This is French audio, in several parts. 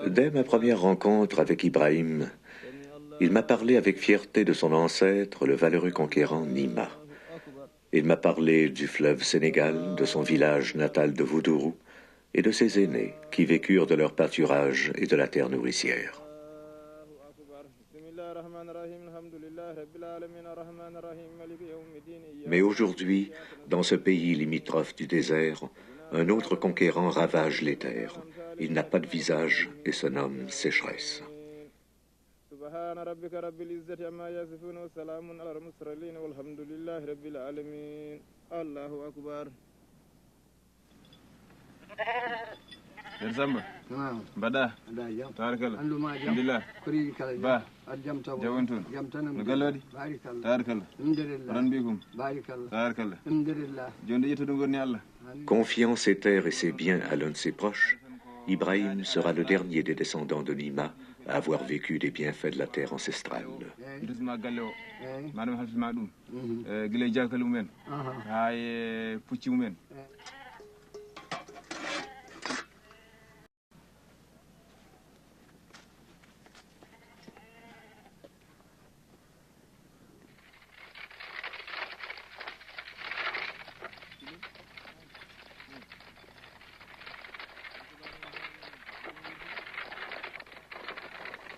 Dès ma première rencontre avec Ibrahim, il m'a parlé avec fierté de son ancêtre, le valeureux conquérant Nima. Il m'a parlé du fleuve Sénégal, de son village natal de Voudourou et de ses aînés qui vécurent de leur pâturage et de la terre nourricière. Mais aujourd'hui, dans ce pays limitrophe du désert, un autre conquérant ravage les terres. Il n'a pas de visage et se nomme sécheresse. Samba Bada Tarakal Alhamdulillah Ba Jawantun Galadi Tarakal Ranbikum Tarakal Jonde Yetudum Gorni Allah. Confiant ses terres et ses biens à l'un de ses proches, Ibrahim sera le dernier des descendants de Nima à avoir vécu des bienfaits de la terre ancestrale.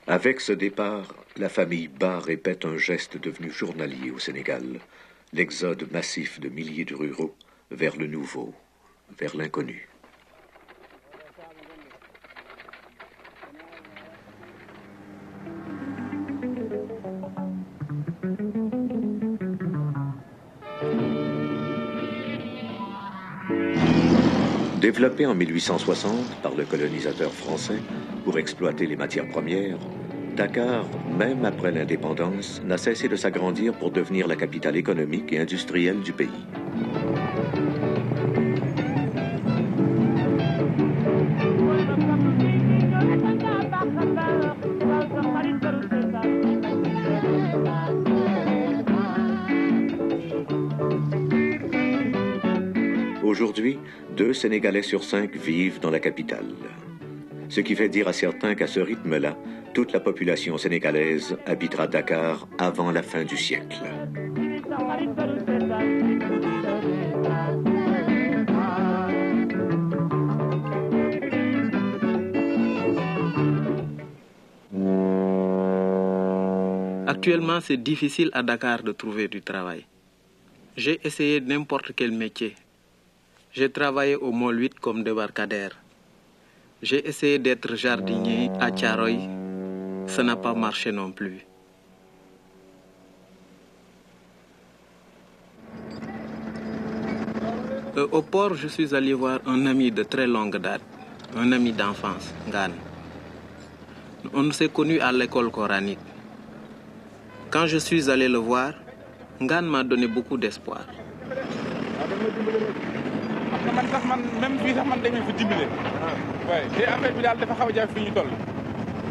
Avec ce départ, la famille Ba répète un geste devenu journalier au Sénégal, l'exode massif de milliers de ruraux vers le nouveau, vers l'inconnu. Développé en 1860 par le colonisateur français pour exploiter les matières premières, Dakar, même après l'indépendance, n'a cessé de s'agrandir pour devenir la capitale économique et industrielle du pays. Aujourd'hui, 2 Sénégalais sur 5 vivent dans la capitale. Ce qui fait dire à certains qu'à ce rythme-là, toute la population sénégalaise habitera Dakar avant la fin du siècle. Actuellement, c'est difficile à Dakar de trouver du travail. J'ai essayé n'importe quel métier. J'ai travaillé au Môle 8 comme débarcadère. J'ai essayé d'être jardinier à Thiaroye. Ça n'a pas marché non plus. Au port, je suis allé voir un ami de très longue date, un ami d'enfance, Ngane. On s'est connus à l'école coranique. Quand je suis allé le voir, Ngane m'a donné beaucoup d'espoir.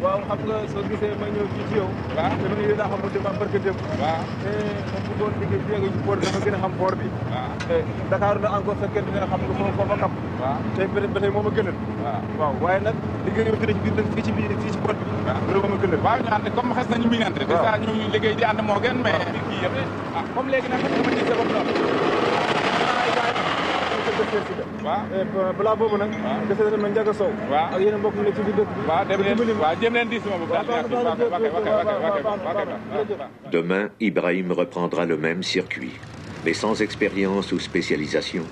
waaw xam nga soo gisee ma ñëw fii ci yow. waaw dama ne daa xamul dama barke dem. waaw te moom bu doon liggéey fii ak port dama gën a xam port bi. waaw te Dakar na encore fekkee dina xam nga foofu fa kam. waaw te ba tey moo ma gënal. waaw waaye nag liggéey yow dinañ biir fii ci port bi. waaw loolu moo ma gënal. waaw ñu ànd comme xes nañu miinante. waaw déjà ñu liggéey di ànd moo gën mais. kii yëpp comme léegi nag dama ci sa bopp lool. waaw balaa boobu nag. waaw dese na ma Ndiaga Sow. waaw ak yeneen mbokk yi nekk ci biir dëkk bi. waaw dem leen di sama bopp. Demain, Ibrahim reprendra le même circuit, mais sans expérience ou spécialisation.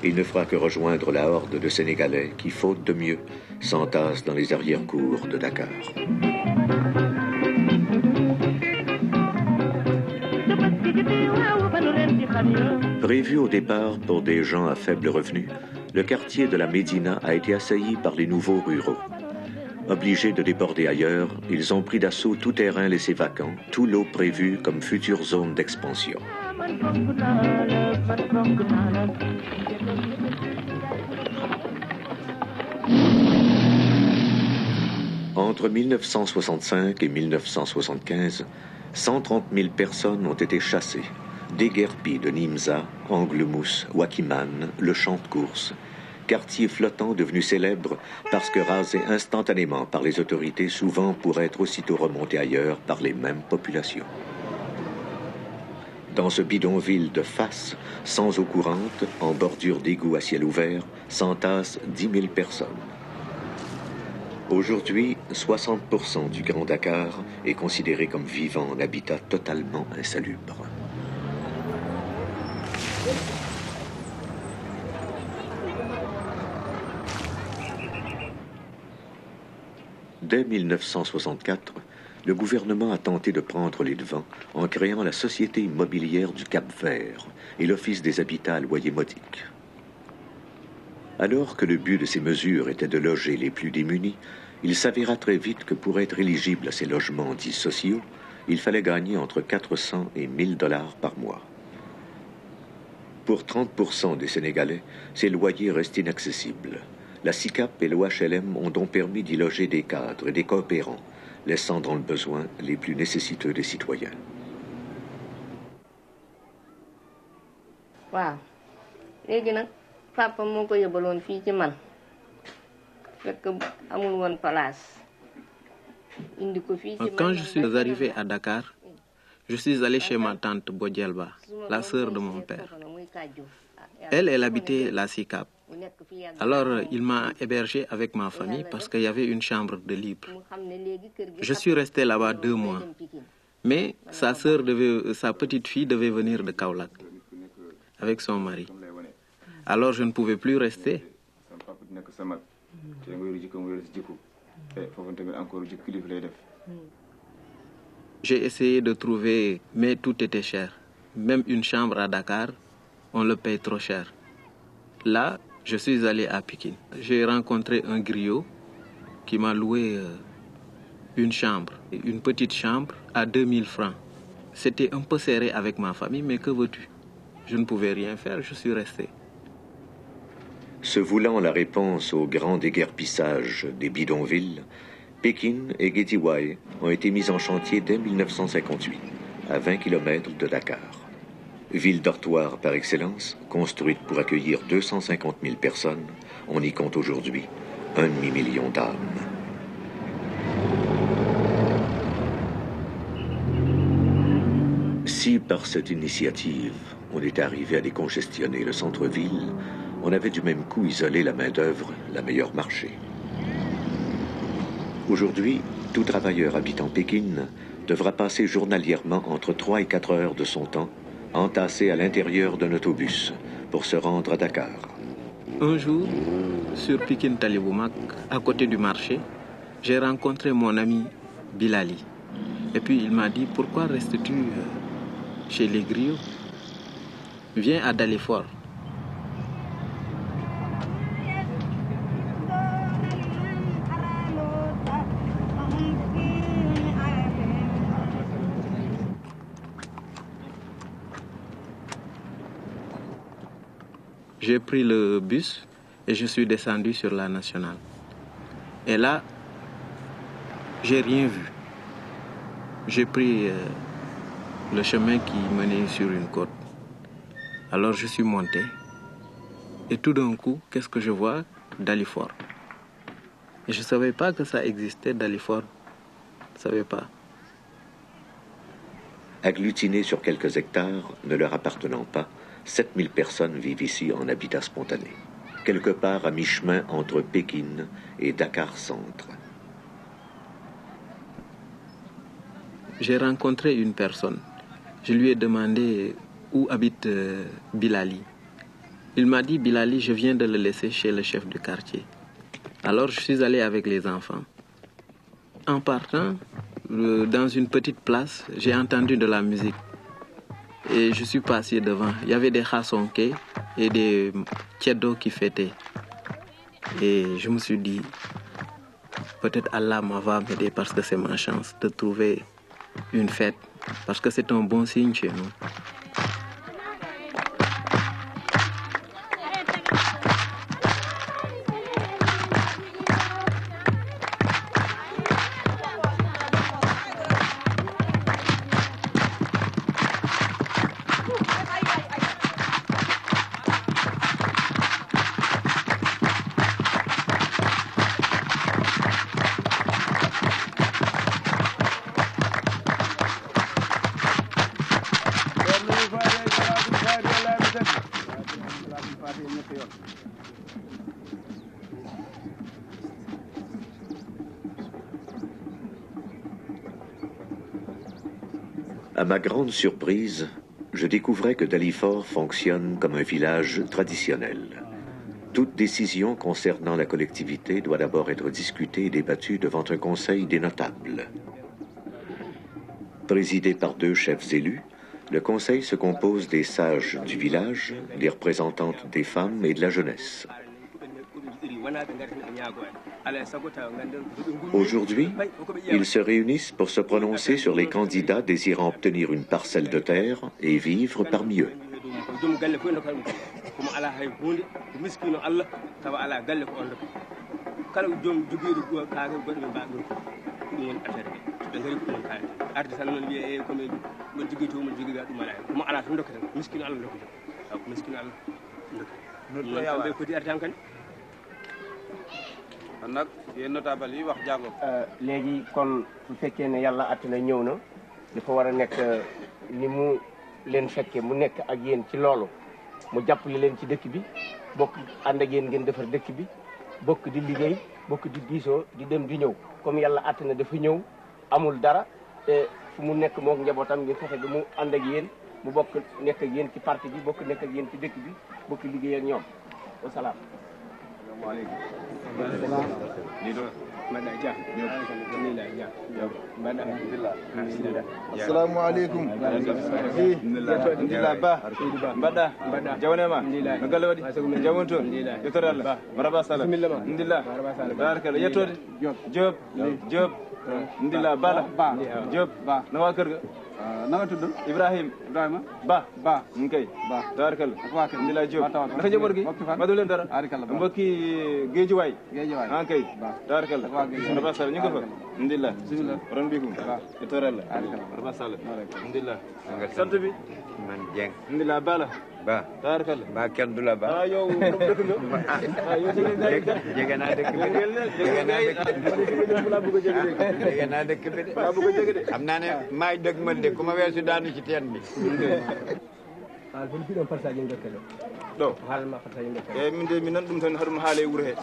Il ne fera que rejoindre la horde de Sénégalais qui, faute de mieux, s'entassent dans les arrière-cours de Dakar. Prévu au départ pour des gens à faible revenu, le quartier de la Médina a été assailli par les nouveaux ruraux. Obligés de déborder ailleurs, ils ont pris d'assaut tout terrain laissé vacant, tout lot prévu comme future zone d'expansion. Entre 1965 et 1975, 130 000 personnes ont été chassées, déguerpies de Nimza, Anglemousse, Wakiman, le champ de course, quartier flottant devenu célèbre parce que rasé instantanément par les autorités, souvent pour être aussitôt remonté ailleurs par les mêmes populations. Dans ce bidonville de face, sans eau courante, en bordure d'égouts à ciel ouvert, s'entassent 10 000 personnes. Aujourd'hui, 60% du Grand Dakar est considéré comme vivant en habitat totalement insalubre. Dès 1964, le gouvernement a tenté de prendre les devants en créant la Société immobilière du Cap-Vert et l'Office des habitats à loyer modique. Alors que le but de ces mesures était de loger les plus démunis, il s'avéra très vite que pour être éligible à ces logements dits sociaux, il fallait gagner entre 400 et 1000 dollars par mois. Pour 30% des Sénégalais, ces loyers restent inaccessibles. La SICAP et l'OHLM ont donc permis d'y loger des cadres et des coopérants, laissant dans le besoin les plus nécessiteux des citoyens. Wow. Léegi nag papa moo ko yóbbaloon fii ci man fekk amul woon place indi ko fii ci man. Quand je suis arrivé à Dakar, je suis allé chez ma tante Bodjelba, la sœur de mon père. Elle habitait la SICAP. Alors, il m'a hébergé avec ma famille parce qu'il y avait une chambre de libre. Je suis resté là-bas 2 mois. Mais sa petite fille devait venir de Kaolack avec son mari. Alors, je ne pouvais plus rester. J'ai essayé de trouver, mais tout était cher. Même une chambre à Dakar, on le paye trop cher. Là, je suis allé à Pikine. J'ai rencontré un griot qui m'a loué une chambre, une petite chambre à 2000 francs. C'était un peu serré avec ma famille, mais que veux-tu? Je ne pouvais rien faire, je suis resté. Se voulant la réponse au grand déguerpissage des bidonvilles, Pékin et Guédiawaye ont été mis en chantier dès 1958, à 20 km de Dakar. Ville dortoir par excellence, construite pour accueillir 250 000 personnes, on y compte aujourd'hui 1 demi-million d'âmes. Si par cette initiative, on est arrivé à décongestionner le centre-ville, on avait du même coup isolé la main-d'œuvre, la meilleure marché. Aujourd'hui, tout travailleur habitant Pékin devra passer journalièrement entre 3 et 4 heures de son temps entassé à l'intérieur d'un autobus pour se rendre à Dakar. Un jour, sur Pikine Taliboumak, à côté du marché, j'ai rencontré mon ami Bilali. Et puis il m'a dit, pourquoi restes-tu chez les griots? Viens à Dalifort. J'ai pris le bus et je suis descendu sur la nationale. Et là, j'ai rien vu. J'ai pris le chemin qui menait sur une côte. Alors je suis monté. Et tout d'un coup, qu'est-ce que je vois? Dalifort. Et je ne savais pas que ça existait, Dalifort. Je ne savais pas. Agglutinés sur quelques hectares, ne leur appartenant pas, 7000 personnes vivent ici en habitat spontané, quelque part à mi-chemin entre Pékin et Dakar-Centre. J'ai rencontré une personne. Je lui ai demandé où habite Bilali. Il m'a dit, Bilali, je viens de le laisser chez le chef du quartier. Alors je suis allé avec les enfants. En partant, dans une petite place, j'ai entendu de la musique. Et je suis passé devant. Il y avait des chassonqués et des tchédos qui fêtaient. Et je me suis dit, peut-être Allah va m'aider parce que c'est ma chance de trouver une fête. Parce que c'est un bon signe chez nous. À ma grande surprise, je découvrais que Dalifort fonctionne comme un village traditionnel. Toute décision concernant la collectivité doit d'abord être discutée et débattue devant un conseil des notables. Présidé par 2 chefs élus, le conseil se compose des sages du village, des représentantes des femmes et de la jeunesse. Aujourd'hui, ils se réunissent pour se prononcer sur les candidats désirant obtenir une parcelle de terre et vivre parmi eux. nag yéen notable yi wax jàngo léegi kon su fekkee ne yàlla àtt na ñëw na dafa war a nekk ni mu leen fekkee mu nekk ak yéen ci loolu mu jàppale leen ci dëkk bi bokk ànd ak yéen ngeen defar dëkk bi bokk di liggéey bokk di diisoo di dem di ñëw comme yàlla àtt na dafa ñëw amul dara te fu mu nekk mook njabootam ngeen fexe ba mu ànd ak yéen mu bokk nekk ak yéen ci parti bi bokk nekk ak yéen ci dëkk bi bokk liggéey ak ñoom wasalaam. assalamu aleykum alhamdulillah ba mbaɗɗa jawnema no galle waɗi jawon toon yettode allah maraba sala alhamdulillah barakalla yettode Diop alhamdulillah bala Diop nawa kër ga nawa tudd Ibrahima ba kay tabarkalla alhamdulillah Diop naka njaboot gi madu leen dara mbokki Géejuwaay kay tabarkalla maraba sala ñu ko fa alhamdulillah ron bikum yettode allah maraba sala alhamdulillah sant bi man Dieng alhamdulillah bala ba tabarkalla ba kenn du la ba yow borom dëkk nga yow jege naa dëkk bi xam naa ne maay dëgg man de ku ma weesu daanu ci teen bi ɗo min de min nan ɗum tan haɗum haala e wuuro he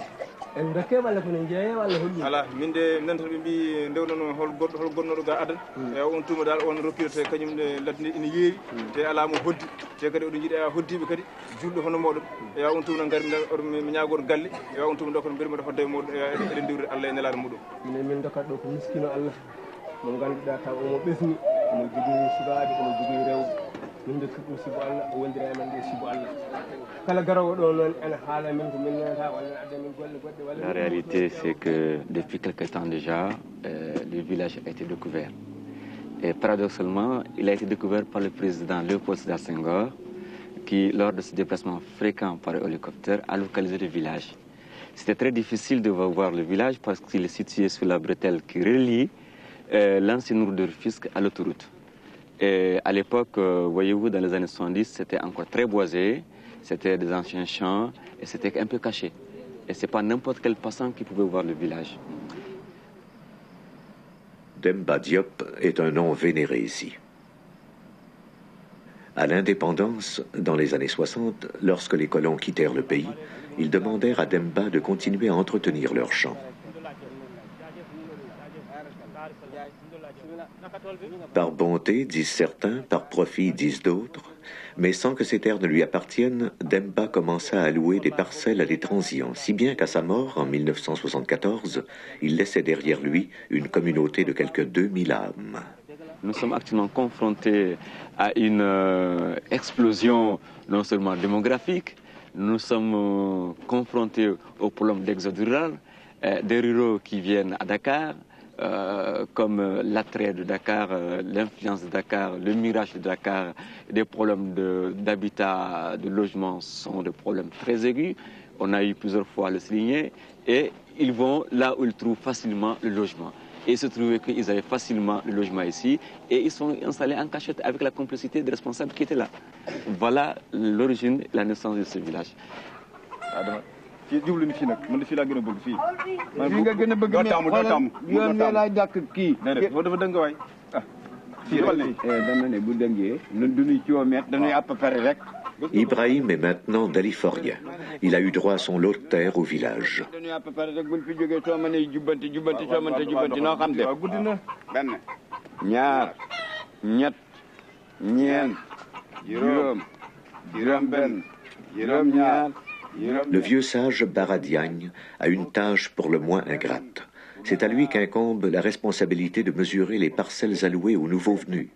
dokke walla kono jeeye walla holli ala min de nan tan ɓe mbi ndewnono hol gonnoɗo ga adan e on tuma dal on rokkirte kañum ladde ina yeewi te ala mo hoddi te kadi oɗo jiiɗa hoddiɓe kadi julɗo hono moɗon ya on tuma gari mi ñagoto galle ya on tuma dokkoto mbirmoɗo hodde e moɗon eɗen diwde Allah e nelaɗo muɗum min dokkat ɗo ko miskino Allah mo ganduɗa taw omo ɓesni omo jogui sukaɓe omo jogui rewɓe min dokki ɗum sibo Allah o wondira e men ɗo sibo Allah kala garowo ɗo noon ene haala min ko min nanata walla adda min golle goɗɗe walla. La réalité c'est que depuis quelque temps déjà le village a été découvert et paradoxalement il a été découvert par le président Léopold Sédar Senghor qui lors de ses déplacements fréquents par hélicoptère a localisé le village. C'était très difficile de voir le village parce qu'il est situé sur la bretelle qui relie l'ancienne route de Rufisque à l'autoroute. Et à l'époque, voyez-vous, dans les années 70, c'était encore très boisé, c'était des anciens champs et c'était un peu caché. Et ce n'est pas n'importe quel passant qui pouvait voir le village. Demba Diop est un nom vénéré ici. À l'indépendance, dans les années 60, lorsque les colons quittèrent le pays, ils demandèrent à Demba de continuer à entretenir leurs champs. Par bonté, disent certains, par profit, disent d'autres, mais sans que ces terres ne lui appartiennent, Demba commença à allouer des parcelles à des transients, si bien qu'à sa mort, en 1974, il laissait derrière lui une communauté de quelques 2000 âmes. Nous sommes actuellement confrontés à une explosion non seulement démographique, nous sommes confrontés au problème d'exode rural, des ruraux qui viennent à Dakar, comme l'attrait de Dakar, l'influence de Dakar, le mirage de Dakar, des problèmes d'habitat, de logement sont des problèmes très aigus. On a eu plusieurs fois à le souligner et ils vont là où ils trouvent facilement le logement. Et il se trouvait qu'ils avaient facilement le logement ici et ils sont installés en cachette avec la complicité des responsables qui étaient là. Voilà l'origine et la naissance de ce village. fii jublu ni fii nag man de fii laa gën a bëgg fii. fii nga gën a bëgg mais xoolal yoon ne laay dàkk kii. déedéet boo dafa dëng waay ah. fii wàll dana ne bu dëngee ñun duñuy kilomètre dañuy à peu près rek Ibrahim est maintenant daliforien. Il a eu droit à son lot de terre au village. Le vieux sage Baradiagne a une tâche pour le moins ingrate. C'est à lui qu'incombe la responsabilité de mesurer les parcelles allouées aux nouveaux venus.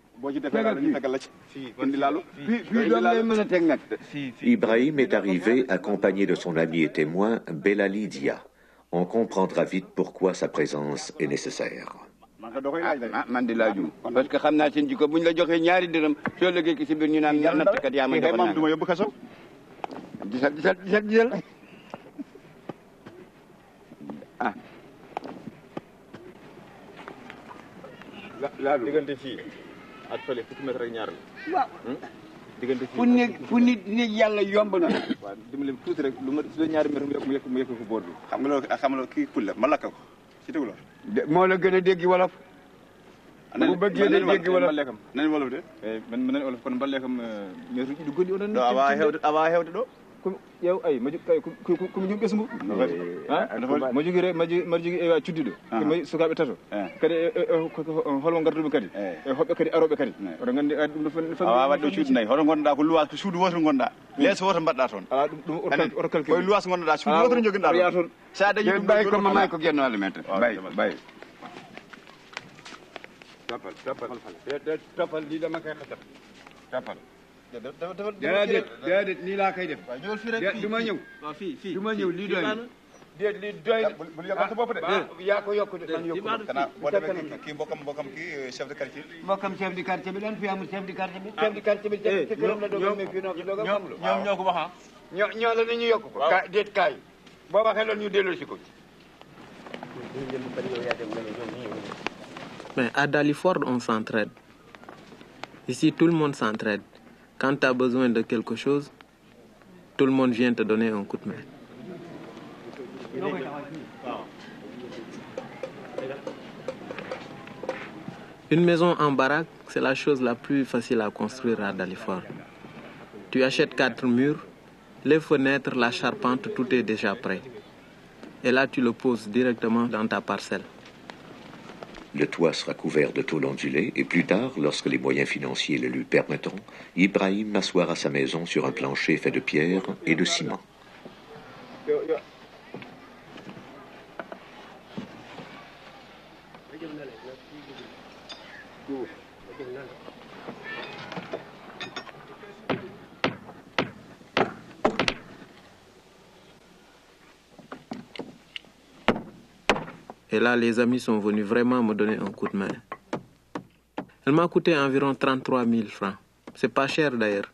Ibrahim est arrivé accompagné de son ami et témoin Belali Dia. On comprendra vite pourquoi sa présence est nécessaire. diggante fii ak fële fukki mètre ak ñaar la. waaw. diggante fii fu nit yàlla yomb na. waaw dimbali tuuti rek lu ma su ñaari mètre mu yëkk ko boor bi. xam nga loolu kii pul la ma lakk ko si déglu la. moo la gën a dégg wolof. bu bëggee dégg wolof nañ wolof de. man nañ wolof kon mballekam mais du godi onon. awa hewde ɗo. yow ay ma jóg kay komi jom ɓesngu ma jogui re mbaɗa jogui ewa cuddiɗo komi sukaɓe tato kadi holmo garduɓe kadi e hoɓɓe kadi aroɓe kadi oɗo gandi ɗum ɗo awa wadde ɗo cuuɗi nayyi hoto gonɗa ko luwas ko suudu woto gonɗa leeso woto mbaɗɗa toon ala ɗum oto calcule koye luwas gonɗoɗa suudu woto joguinɗa ya toon sa dañi ɗum bay ko mamay ko guenno alimentaire bay toppal li dama koy xatat toppal déedéet nii laa koy def du ma ñëw du ma ñëw lii doy déet lii doy bul yokk sa bopp de yaa ko yokk de man yokk kana boo demee kii mbokkam kii chef de quartier mbokkam chef de quartier bi lan fi amul chef de quartier bi chef de quartier bi ci këram la dogal mais fii noo fi dogal xam ñoom ñoo ko wax ñoo la ni ñu yokk ko déet kaay boo waxee loolu ñu delloo si ko Mais à Dalifort, on s'entraide. Ici, tout le monde s'entraide. Quand tu as besoin de quelque chose, tout le monde vient te donner un coup de main. Une maison en baraque, c'est la chose la plus facile à construire à Dalifort. Tu achètes 4 murs, les fenêtres, la charpente, tout est déjà prêt. Et là, tu le poses directement dans ta parcelle. Le toit sera couvert de tôle ondulée et plus tard, lorsque les moyens financiers le lui permettront, Ibrahim m'asseoira sa maison sur un plancher fait de pierre et de ciment. Et là, les amis sont venus vraiment me donner un coup de main. Elle m'a coûté environ 33 000 francs. C'est pas cher d'ailleurs,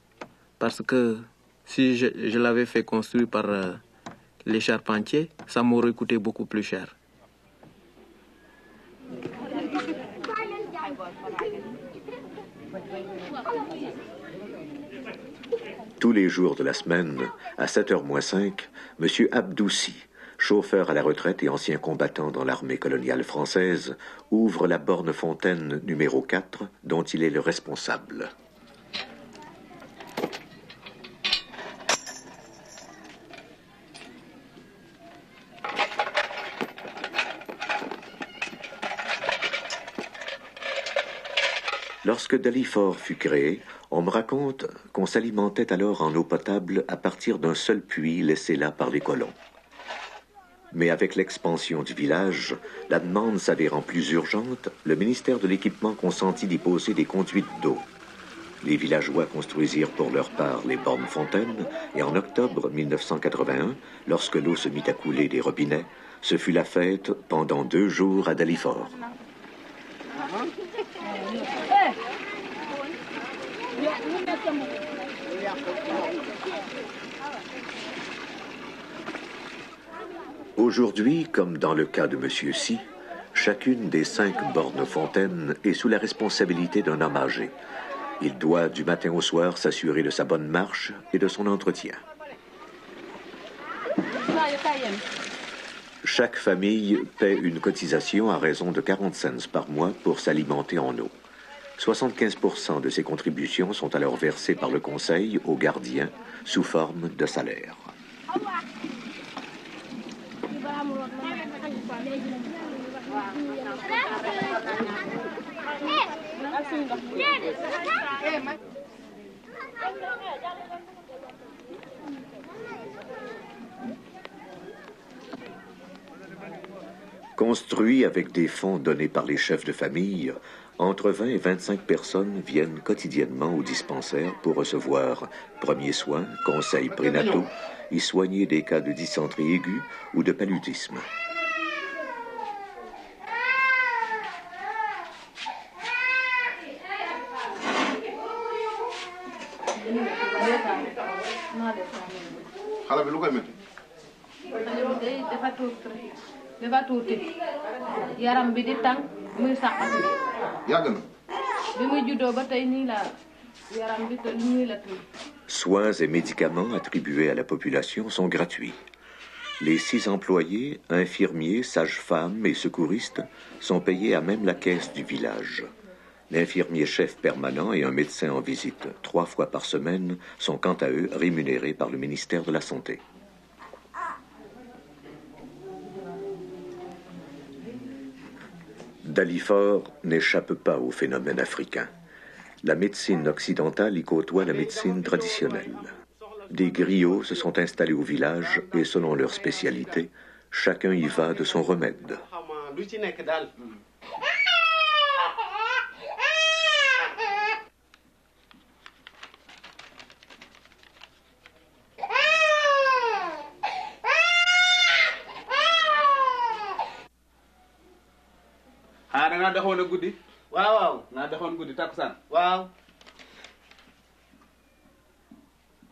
parce que si je l'avais fait construire par les charpentiers, ça m'aurait coûté beaucoup plus cher. Tous les jours de la semaine, à 7h moins 5, M. Abdoussi, chauffeur à la retraite et ancien combattant dans l'armée coloniale française, ouvre la borne fontaine numéro 4, dont il est le responsable. Lorsque Dalifort fut créé, on me raconte qu'on s'alimentait alors en eau potable à partir d'un seul puits laissé là par les colons. Mais avec l'expansion du village, la demande s'avérant plus urgente, le ministère de l'Équipement consentit d'y poser des conduites d'eau. Les villageois construisirent pour leur part les bornes fontaines et en octobre 1981, lorsque l'eau se mit à couler des robinets, ce fut la fête pendant 2 jours à Dalifort. Aujourd'hui, comme dans le cas de M. Si, chacune des 5 bornes fontaines est sous la responsabilité d'un homme âgé. Il doit, du matin au soir, s'assurer de sa bonne marche et de son entretien. Chaque famille paie une cotisation à raison de 40 cents par mois pour s'alimenter en eau. 75% de ces contributions sont alors versées par le Conseil aux gardiens sous forme de salaire. Construit avec des fonds donnés par les chefs de famille, entre 20 et 25 personnes viennent quotidiennement au dispensaire pour recevoir premiers soins, conseils prénataux et soigner des cas de dysenterie aiguë ou de paludisme. yaram bi di tàng muy saxati yàgg na bi muy juddoo ba tey nii la yaram bi nii la tudd. Soins et médicaments attribués à la population sont gratuits. Les 6 employés, infirmiers, sages-femmes et secouristes sont payés à même la caisse du village. L'infirmier chef permanent et un médecin en visite 3 fois par semaine sont quant à eux rémunérés par le ministère de la Santé. Dalifort n'échappe pas au phénomène africain. La médecine occidentale y côtoie la médecine traditionnelle. Des griots se sont installés au village et selon leur spécialité, chacun y va de son remède. ah da ngaa doxoon a guddi. waaw waaw. nga doxoon guddi takkusaan. waaw.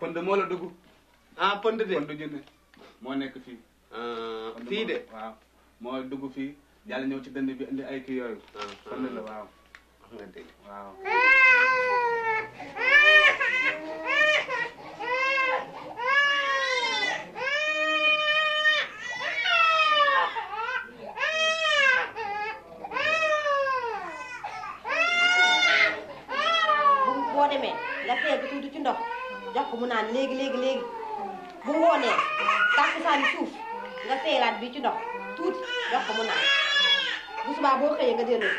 pënd moo la dugg. ah pënd de. pënd junne moo nekk fii. fii de. waaw moo dugg fii yàlla ñëw ci dënd bi indi ay kii yooyu. pënd la waaw. wax nga dëgg. waaw. boo demee nga seeg tuuti ci ndox jox ko mu naan léegi bu ngoonee tàkkusaani suuf nga seelaat bi ci ndox tuuti jox ko mu naan bu subaa boo xëyee nga delloo.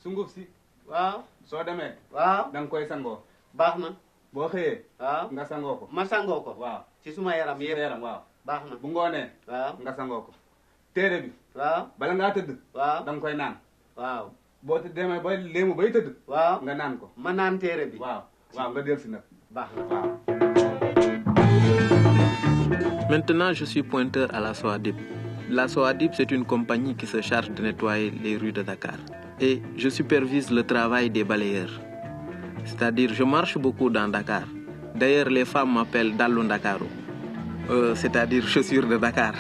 sunguf si. waaw. soo demee. waaw da nga koy sangoo. baax na. boo xëyee. waaw nga sangoo ko. ma sangoo ko. waaw ci suma yaram yëpp. yaram waaw. baax na bu ngoonee. waaw nga sangoo ko. téere bi. waaw bala ngaa tëdd. waaw da nga koy naan. waaw. boo demee ba léemu bay tëdd. waaw nga naan ko. ma naan téere bi. waaw waaw nga dellusi nag. baax na waaw. Maintenant, je suis pointeur à la SOADIP. La SOADIP, c'est une compagnie qui se charge de nettoyer les rues de Dakar. Et je supervise le travail des balayeurs. C'est-à-dire, je marche beaucoup dans Dakar. D'ailleurs, les femmes m'appellent Dallo Dakaro. C'est-à-dire chaussures de Dakar.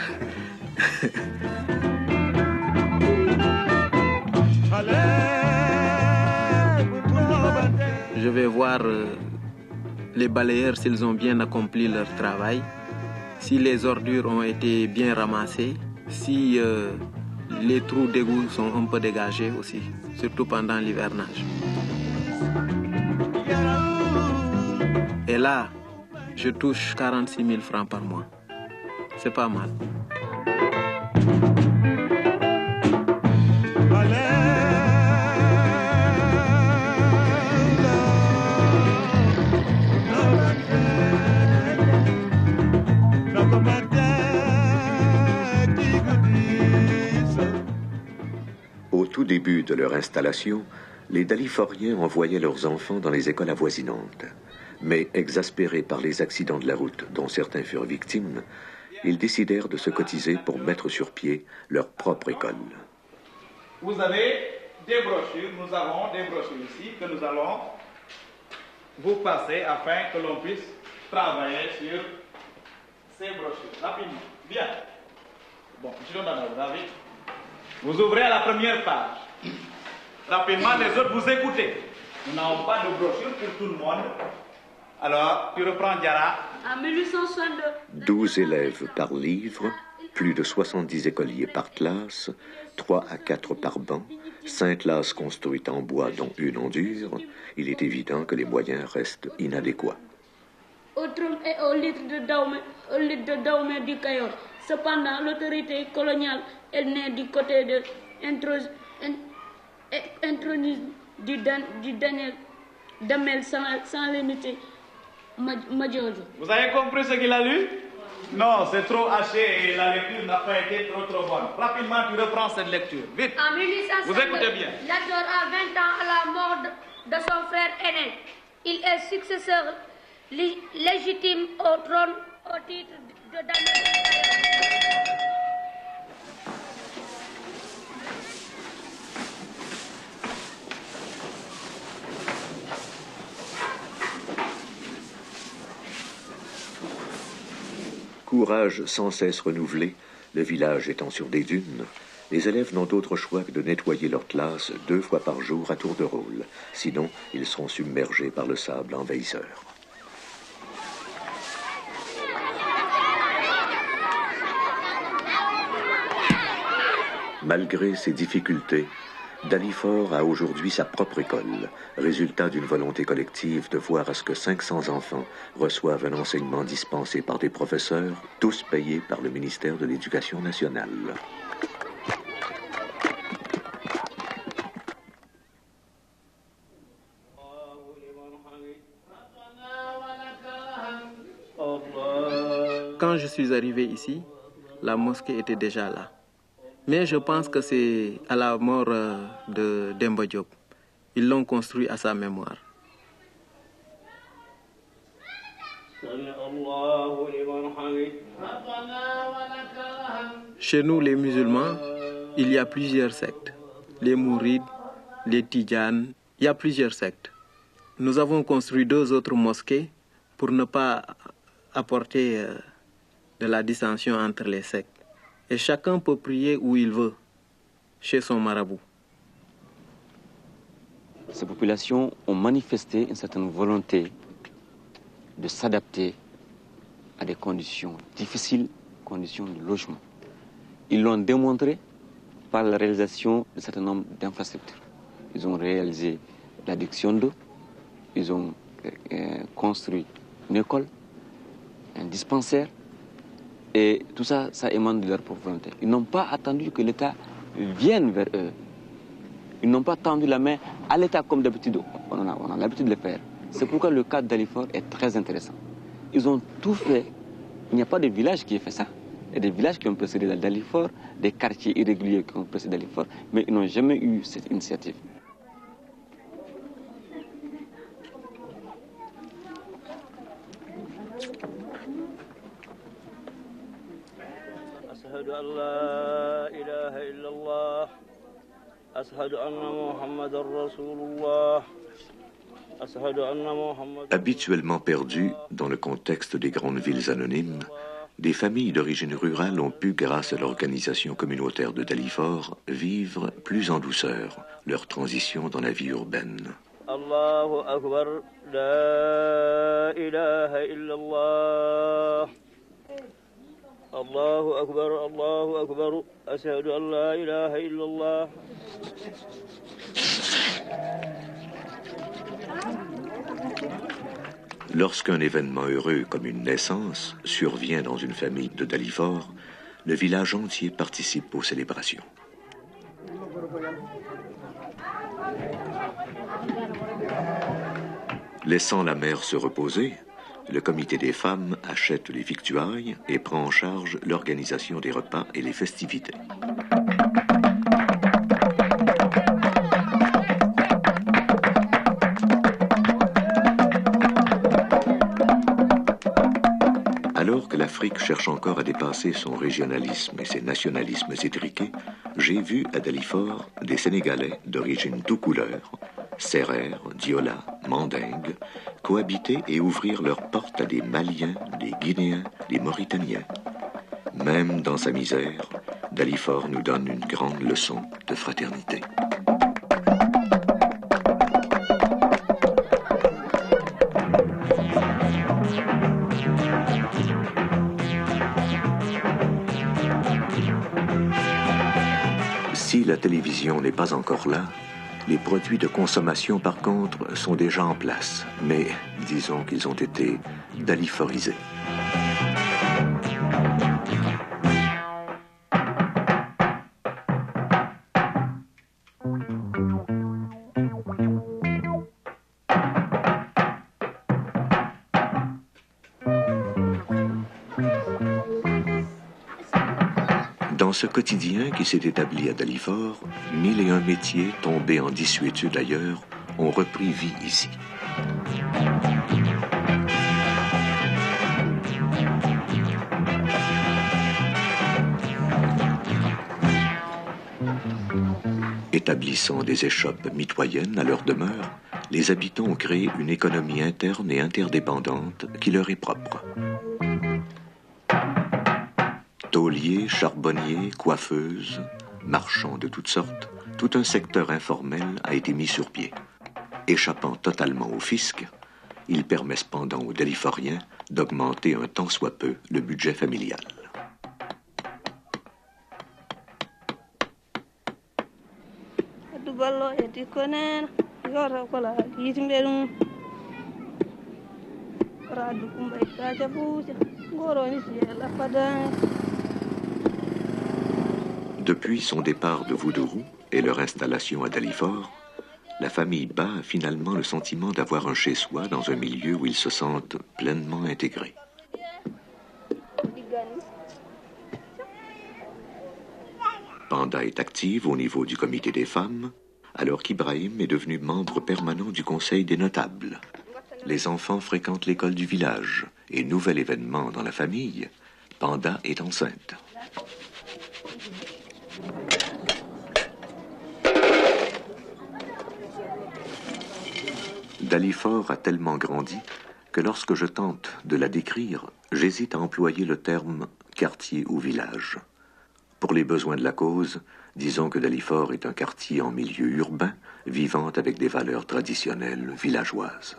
Je vais voir les balayeurs s'ils ont bien accompli leur travail, si les ordures ont été bien ramassées, si les trous d'égout sont un peu dégagés aussi, surtout pendant l'hivernage. Et là, je touche 46 000 francs par mois. C'est pas mal. Au tout début de leur installation, les Daliforiens envoyaient leurs enfants dans les écoles avoisinantes. Mais exaspérés par les accidents de la route dont certains furent victimes, ils décidèrent de se cotiser pour mettre sur pied leur propre école. Vous avez des brochures, nous avons des brochures ici que nous allons vous passer afin que l'on puisse travailler sur ces brochures. Rapidement, bien. Bon, je donne à vous, avez. Vous ouvrez à la première page. Rapidement, les autres, vous écoutez. Nous n'avons pas de brochure pour tout le monde. Alors, tu reprends Diara. En 1862. 12 élèves par livre Plus de 70 écoliers par classe, 3 à 4 par banc, 5 classes construites en bois dont une en dur, il est évident que les moyens restent inadéquats. Au trône et au litre de Dahomey du Cayor. Cependant, l'autorité coloniale est née du côté de l'intronisme du Daniel Damel sans l'unité Madjojo. Vous avez compris ce qu'il a lu? Non, c'est trop haché et la lecture n'a pas été trop bonne. Rapidement, tu reprends cette lecture. Vite. En 1852, vous écoutez bien. Lat Dior a 20 ans à la mort de son frère aîné. Il est successeur légitime au trône au titre de Daniel. Courage sans cesse renouvelé, le village étant sur des dunes, les élèves n'ont d'autre choix que de nettoyer leur classe 2 fois par jour à tour de rôle. Sinon, ils seront submergés par le sable envahisseur. Malgré ces difficultés, Dalifort a aujourd'hui sa propre école, résultat d'une volonté collective de voir à ce que 500 enfants reçoivent un enseignement dispensé par des professeurs, tous payés par le ministère de l'Éducation nationale. Quand je suis arrivé ici, la mosquée était déjà là. Mais je pense que c'est à la mort de Demba Diop. Ils l'ont construit à sa mémoire. Chez nous, les musulmans, il y a plusieurs sectes. Les Mourides, les Tidjanes, il y a plusieurs sectes. Nous avons construit 2 autres mosquées pour ne pas apporter de la dissension entre les sectes. Et chacun peut prier où il veut, chez son marabout. Ces populations ont manifesté une certaine volonté de s'adapter à des conditions difficiles, conditions de logement. Ils l'ont démontré par la réalisation d'un certain nombre d'infrastructures. Ils ont réalisé l'adduction d'eau, ils ont construit une école, un dispensaire, et tout ça, ça émane de leur propre volonté. Ils n'ont pas attendu que l'État vienne vers eux. Ils n'ont pas tendu la main à l'État comme d'habitude. On a l'habitude de le faire. C'est pourquoi le cas de Dalifort est très intéressant. Ils ont tout fait. Il n'y a pas de village qui ait fait ça. Il y a des villages qui ont précédé Dalifort, des quartiers irréguliers qui ont précédé Dalifort, mais ils n'ont jamais eu cette initiative. Habituellement perdus dans le contexte des grandes villes anonymes, des familles d'origine rurale ont pu, grâce à l'organisation communautaire de Dalifort, vivre plus en douceur leur transition dans la vie urbaine. Allahu Akbar, la ilaha illallah. Allahu Akbar, ashhadu an la ilaha illallah. Lorsqu'un événement heureux comme une naissance survient dans une famille de Dalifort, le village entier participe aux célébrations. Laissant la mère se reposer, le comité des femmes achète les victuailles et prend en charge l'organisation des repas et les festivités. Alors que l'Afrique cherche encore à dépasser son régionalisme et ses nationalismes étriqués, j'ai vu à Dalifort des Sénégalais d'origine tout couleur, Sérères, Diola, Mandingues, cohabiter et ouvrir leurs portes à des Maliens, des Guinéens, des Mauritaniens. Même dans sa misère, Dalifort nous donne une grande leçon de fraternité. la télévision n'est pas encore là, les produits de consommation, par contre, sont déjà en place. Mais disons qu'ils ont été daliforisés. Dans ce quotidien qui s'est établi à Dalifort, 1001 métiers tombés en désuétude ailleurs ont repris vie ici. Établissant des échoppes mitoyennes à leur demeure, les habitants ont créé une économie interne et interdépendante qui leur est propre. Tauliers, charbonniers, coiffeuses, marchands de toutes sortes, tout un secteur informel a été mis sur pied. Échappant totalement au fisc, il permet cependant aux Daliforiens d'augmenter un tant soit peu le budget familial. Depuis son départ de Voudourou et leur installation à Dalifort, la famille Ba a finalement le sentiment d'avoir un chez-soi dans un milieu où ils se sentent pleinement intégrés. Panda est active au niveau du comité des femmes, alors qu'Ibrahim est devenu membre permanent du conseil des notables. Les enfants fréquentent l'école du village et nouvel événement dans la famille, Panda est enceinte. Dalifort a tellement grandi que lorsque je tente de la décrire, j'hésite à employer le terme quartier ou village. Pour les besoins de la cause, disons que Dalifort est un quartier en milieu urbain, vivant avec des valeurs traditionnelles villageoises.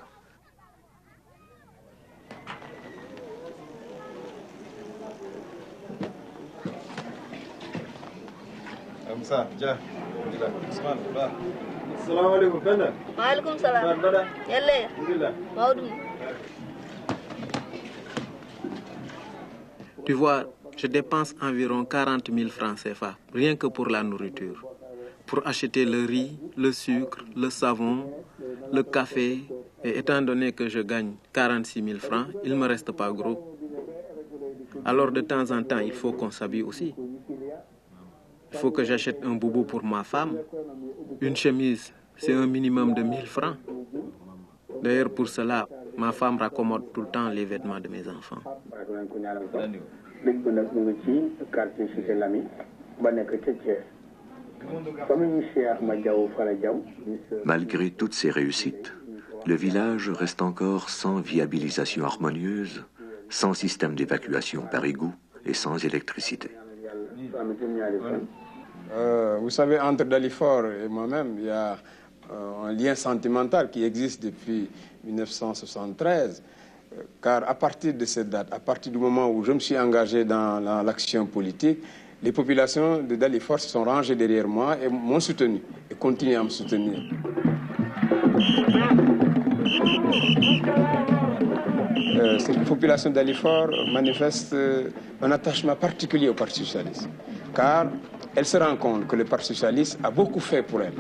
Tu vois, je dépense environ 40 000 francs CFA, rien que pour la nourriture. Pour acheter le riz, le sucre, le savon, le café. Et étant donné que je gagne 46 000 francs, il ne me reste pas gros. Alors de temps en temps, il faut qu'on s'habille aussi. Il faut que j'achète un boubou pour ma femme. Une chemise, c'est un minimum de 1000 francs. D'ailleurs, pour cela, ma femme raccommode tout le temps les vêtements de mes enfants. Malgré toutes ces réussites, le village reste encore sans viabilisation harmonieuse, sans système d'évacuation par égout et sans électricité. Vous savez, entre Dalifort et moi-même, il y a un lien sentimental qui existe depuis 1973, car à partir de cette date, à partir du moment où je me suis engagé dans l'action politique, les populations de Dalifort se sont rangées derrière moi et m'ont soutenu et continuent à me soutenir. Cette population de Dalifort manifeste un attachement particulier au Parti socialiste, car elle se rend compte que le Parti socialiste a beaucoup fait pour elle.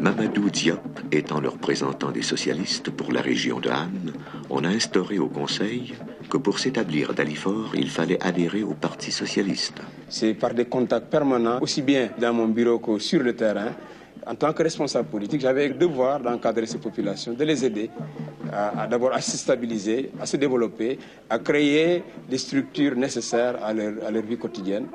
Mamadou Diop étant le représentant des socialistes pour la région de Han, on a instauré au Conseil que pour s'établir à Dalifort, il fallait adhérer au Parti socialiste. C'est par des contacts permanents, aussi bien dans mon bureau que sur le terrain. En tant que responsable politique, j'avais le devoir d'encadrer ces populations, de les aider d'abord à se stabiliser, à se développer, à créer les structures nécessaires à leur vie quotidienne.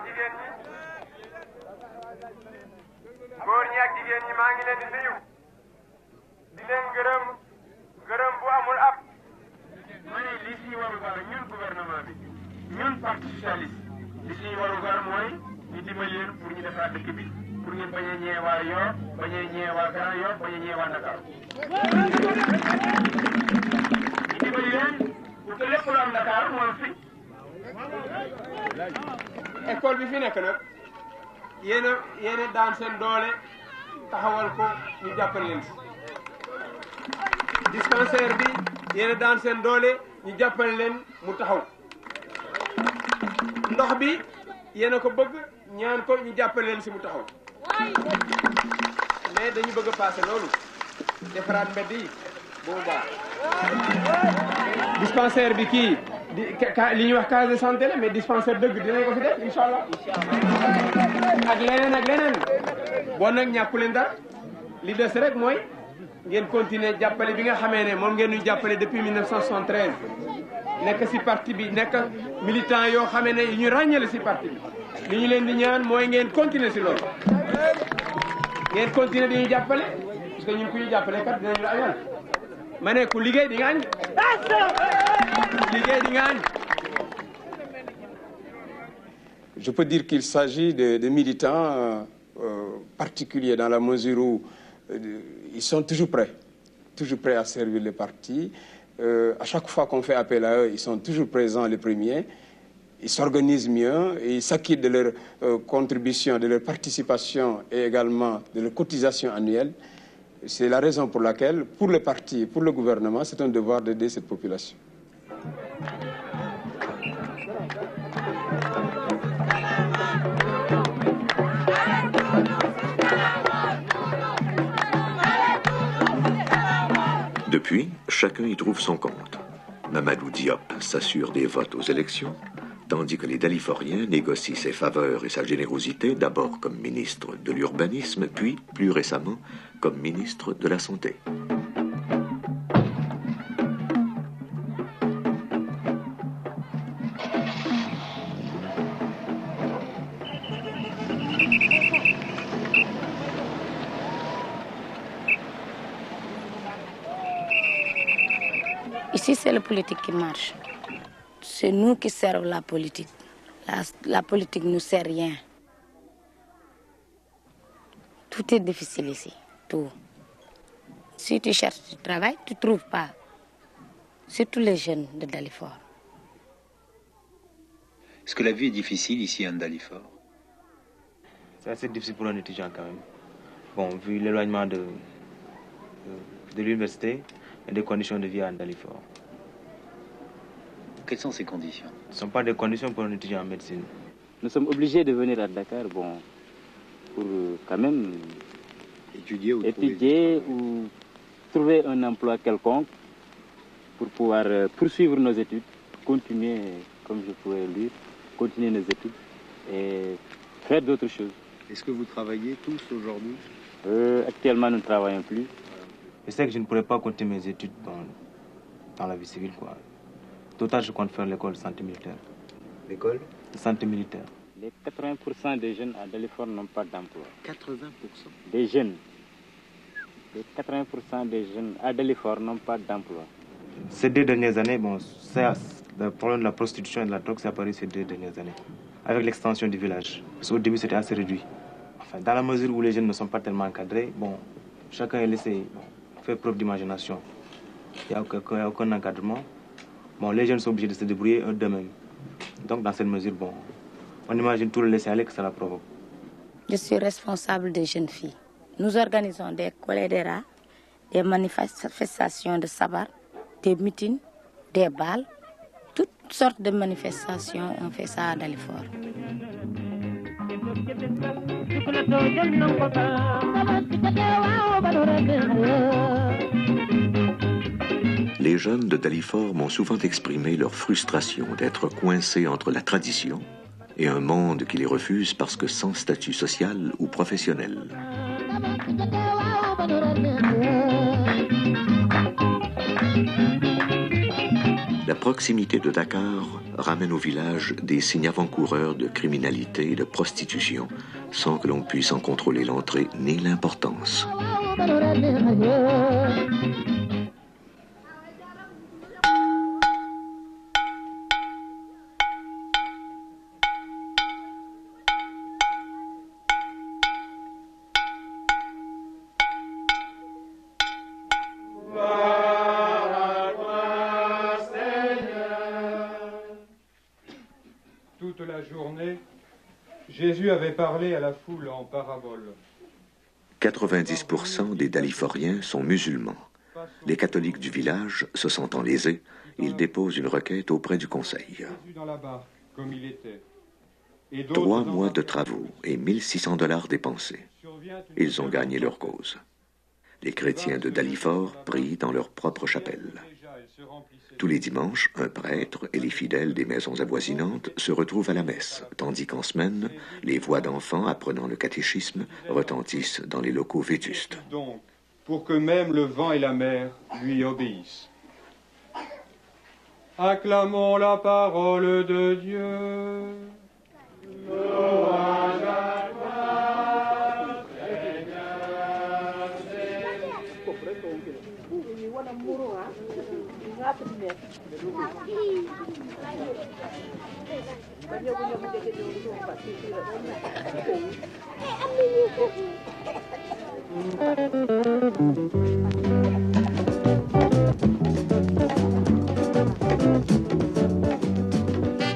jigéen ñi góor ñi ak jigéen ñi maa ngi leen di nuyu di leen gërëm gërëm bu amul ab ma ne li si waru gar ñun gouvernement bi ñun parti socialiste li si waru gar mooy ñu dimbali leen pour ñu defaraat dëkk bi pour ngeen bañ a ñëwee waa Yoff bañ a ñëwee waa Grand Yoff bañ a ñëwee waa Dakar ñu dimbali leen pour que lépp lu am Dakar moo fi école bi fi nekk nag yéen a daan seen doole taxawal ko ñu jàppale leen si dispensaire bi yéen a daan seen doole ñu jàppale leen mu taxaw ndox bi yéen a ko bëgg ñaan ko ñu jàppale leen si mu taxaw mais dañu bëgg a passé loolu defaraat mbedd yi boobu baax dispensaire bi kii li ñuy wax case de santé la mais dispensaire dëgg dinañ ko fi def incha allah ak leneen ak leneen bon nag ñàkku leen dara li des rek mooy ngeen continuer jàppale bi nga xamee ne moom ngeen ñu jàppale depuis 1973 nekk si parti bi nekk militant yoo xamee ne yu ñu ràññale si parti bi li ñu leen di ñaan mooy ngeen continuer si loolu ngeen continuer di ñu jàppale parce que ñun ku ñu jàppale kat dinañu la añal ma ne ku liggéey di nga añ liggéey di nga añ. Je peux dire qu'il s'agit de militants particuliers dans la mesure où ils sont toujours prêts à servir le parti. À chaque fois qu'on fait appel à eux, ils sont toujours présents les premiers. Ils s'organisent mieux et ils s'acquittent de leur contribution, de leur participation et également de leur cotisation annuelle. C'est la raison pour laquelle, pour le parti, pour le gouvernement, c'est un devoir d'aider cette population. Depuis, chacun y trouve son compte. Mamadou Diop s'assure des votes aux élections, tandis que les Daliforiens négocient ses faveurs et sa générosité, d'abord comme ministre de l'urbanisme, puis, plus récemment, comme ministre de la Santé. Ici, c'est la politique qui marche. C'est nous qui servons la politique. La politique ne sert rien. Tout est difficile ici, tout. Si tu cherches du travail, tu ne trouves pas. Surtout les jeunes de Dalifort. Est-ce que la vie est difficile ici à Dalifort? C'est assez difficile pour un étudiant quand même. Bon, vu l'éloignement de l'université et des conditions de vie à Dalifort. Quelles sont ces conditions? Ce ne sont pas des conditions pour un étudiant en médecine. Nous sommes obligés de venir à Dakar, bon, pour quand même étudier ou trouver un emploi quelconque pour pouvoir poursuivre nos études, continuer, comme je pourrais le dire, continuer nos études et faire d'autres choses. Est-ce que vous travaillez tous aujourd'hui? Actuellement, nous ne travaillons plus. Je sais que je ne pourrais pas continuer mes études dans la vie civile, quoi. Total, je compte faire l'école de santé militaire. L'école de santé militaire. Les 80% des jeunes à Dalifort n'ont pas d'emploi. 80% des jeunes. Les 80% des jeunes à Dalifort n'ont pas d'emploi. Ces 2 dernières années, bon, le problème de la prostitution et de la drogue s'est apparu ces 2 dernières années. Avec l'extension du village. Parce qu'au début, c'était assez réduit. Enfin, dans la mesure où les jeunes ne sont pas tellement encadrés, bon, chacun est laissé faire preuve d'imagination. Il n'y a aucun encadrement. Bon, les jeunes sont obligés de se débrouiller d'eux-mêmes. Donc, dans cette mesure, bon, on imagine tout le laisser-aller que ça la provoque. Je suis responsable des jeunes filles. Nous organisons des colédéras, des manifestations de sabar, des meetings, des bals, toutes sortes de manifestations. On fait ça à Dalifort. Les jeunes de Dalifort m'ont souvent exprimé leur frustration d'être coincés entre la tradition et un monde qui les refuse parce que sans statut social ou professionnel. La proximité de Dakar ramène au village des signes avant-coureurs de criminalité et de prostitution, sans que l'on puisse en contrôler l'entrée ni l'importance. Toute la journée, Jésus avait parlé à la foule en parabole. 90% des Daliforiens sont musulmans. Les catholiques du village, se sentant lésés, ils déposent une requête auprès du conseil. 3 mois de travaux et 1600 $ dépensés. Ils ont gagné leur cause. Les chrétiens de Dalifort prient dans leur propre chapelle. Tous les dimanches, un prêtre et les fidèles des maisons avoisinantes se retrouvent à la messe, tandis qu'en semaine, les voix d'enfants apprenant le catéchisme retentissent dans les locaux vétustes. Donc, pour que même le vent et la mer lui obéissent. Acclamons la parole de Dieu. Louange à toi,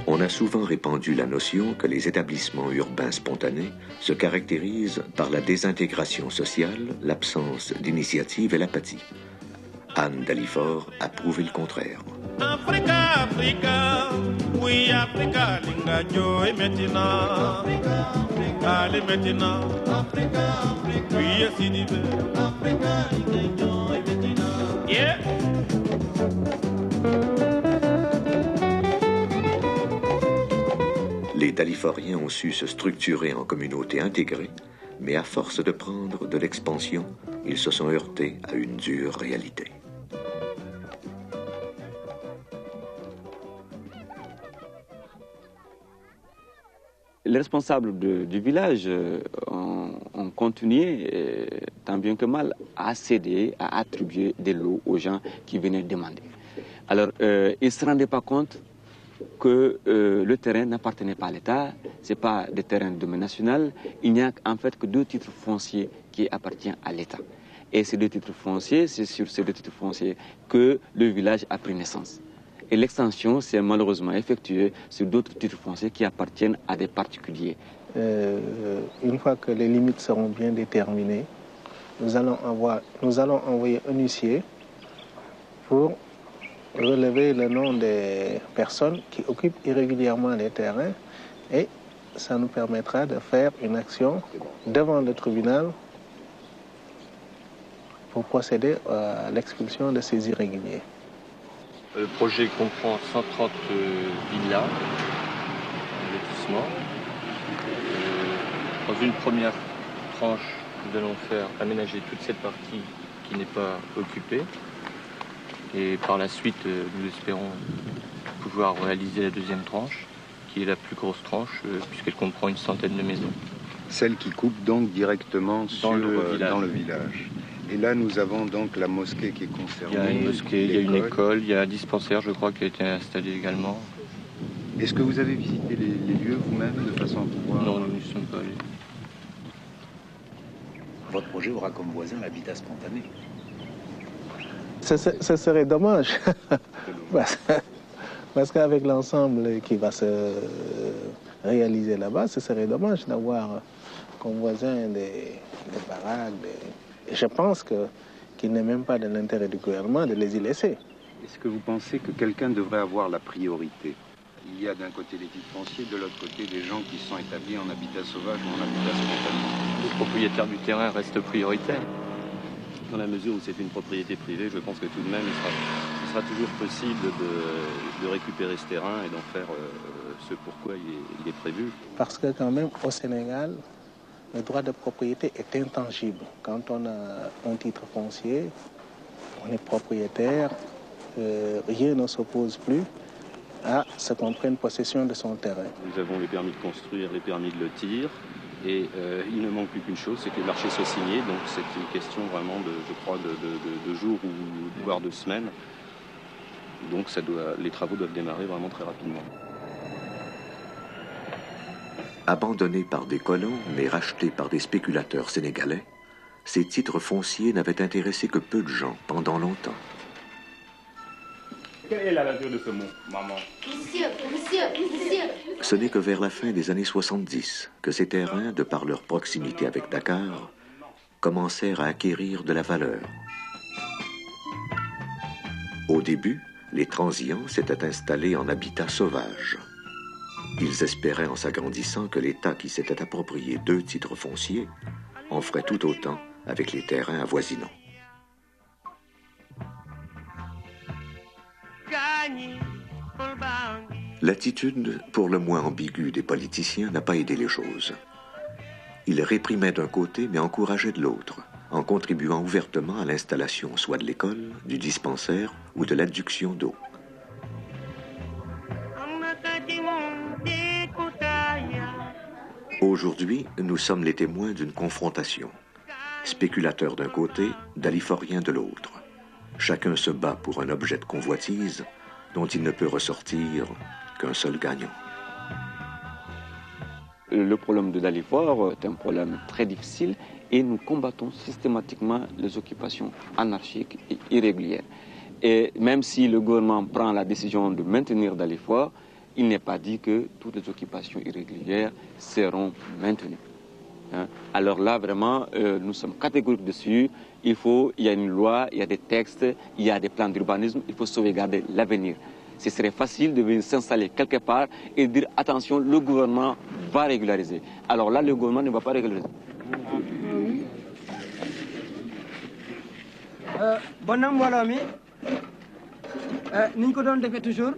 On a souvent répandu la notion que les établissements urbains spontanés se caractérisent par la désintégration sociale, l'absence d'initiative et l'apathie. Anne Dalifort a prouvé le contraire. Africa, Africa, oui Africa, lingajo et maintenant, allez maintenant, Africa, Africa, oui Sidibé, Africa, lingajo et maintenant, yeah. Les Daliforiens ont su se structurer en communautés intégrées, mais à force de prendre de l'expansion, ils se sont heurtés à une dure réalité. Les responsables du village ont continué, tant bien que mal, à céder, à attribuer des lots aux gens qui venaient demander. Alors, ils ne se rendaient pas compte que le terrain n'appartenait pas à l'État, ce n'est pas des terrains de domaine national, il n'y a en fait que 2 titres fonciers qui appartiennent à l'État. Et ces 2 titres fonciers, c'est sur ces 2 titres fonciers que le village a pris naissance. Et l'extension s'est malheureusement effectuée sur d'autres titres fonciers qui appartiennent à des particuliers. Une fois que les limites seront bien déterminées, nous allons envoyer un huissier pour relever le nom des personnes qui occupent irrégulièrement les terrains et ça nous permettra de faire une action devant le tribunal pour procéder à l'expulsion de ces irréguliers. Le projet comprend 130 villas, lotissements. Dans une première tranche, nous allons faire aménager toute cette partie qui n'est pas occupée. Et par la suite, nous espérons pouvoir réaliser la deuxième tranche, qui est la plus grosse tranche, puisqu'elle comprend une centaine de maisons. Celle qui coupe donc directement dans le village. Et là, nous avons donc la mosquée qui est concernée. Il y a une mosquée, il y a une école, il y a un dispensaire, je crois, qui a été installé également. Est-ce que vous avez visité les lieux vous-même de façon à pouvoir... Non, nous n'y sommes pas allés. Votre projet aura comme voisin l'habitat spontané. Ce serait dommage, parce qu'avec l'ensemble qui va se réaliser là-bas, ce serait dommage d'avoir comme voisin des baraques, Et je pense qu'il n'est même pas de l'intérêt du gouvernement de les y laisser. Est-ce que vous pensez que quelqu'un devrait avoir la priorité? Il y a d'un côté les titres fonciers, de l'autre côté des gens qui sont établis en habitat sauvage ou en habitat spontané. Les propriétaires du terrain restent prioritaires. Dans la mesure où c'est une propriété privée, je pense que tout de même, il sera toujours possible de récupérer ce terrain et d'en faire ce pourquoi il est prévu. Parce que quand même, au Sénégal, le droit de propriété est intangible. Quand on a un titre foncier, on est propriétaire rien ne s'oppose plus à ce qu'on prenne possession de son terrain. Nous avons les permis de construire, les permis de lotir, et il ne manque plus qu'une chose, c'est que les marchés soient signés. Donc c'est une question vraiment, je crois, de jours ou voire de semaines. Donc les travaux doivent démarrer vraiment très rapidement. Abandonnés par des colons, mais rachetés par des spéculateurs sénégalais, ces titres fonciers n'avaient intéressé que peu de gens pendant longtemps. Quelle est la nature de ce mot, maman? Monsieur. Ce n'est que vers la fin des années 70 que ces terrains, de par leur proximité avec Dakar, commencèrent à acquérir de la valeur. Au début, les transients s'étaient installés en habitat sauvage. Ils espéraient, en s'agrandissant, que l'État qui s'était approprié 2 titres fonciers en ferait tout autant avec les terrains avoisinants. L'attitude pour le moins ambiguë des politiciens n'a pas aidé les choses. Ils réprimaient d'un côté mais encourageaient de l'autre, en contribuant ouvertement à l'installation soit de l'école, du dispensaire ou de l'adduction d'eau. Aujourd'hui, nous sommes les témoins d'une confrontation. Spéculateurs d'un côté, daliforiens de l'autre. Chacun se bat pour un objet de convoitise dont il ne peut ressortir qu'un seul gagnant. Le problème de Dalifort est un problème très difficile et nous combattons systématiquement les occupations anarchiques et irrégulières. Et même si le gouvernement prend la décision de maintenir Dalifort, il n'est pas dit que toutes les occupations irrégulières seront maintenues. Alors là, vraiment, nous sommes catégoriques dessus. Il y a une loi, il y a des textes, il y a des plans d'urbanisme, il faut sauvegarder l'avenir. Ce serait facile de venir s'installer quelque part et dire attention, le gouvernement va régulariser. Alors là, le gouvernement ne va pas régulariser. Bonam mbooloo mi niñ ko doon defee toujours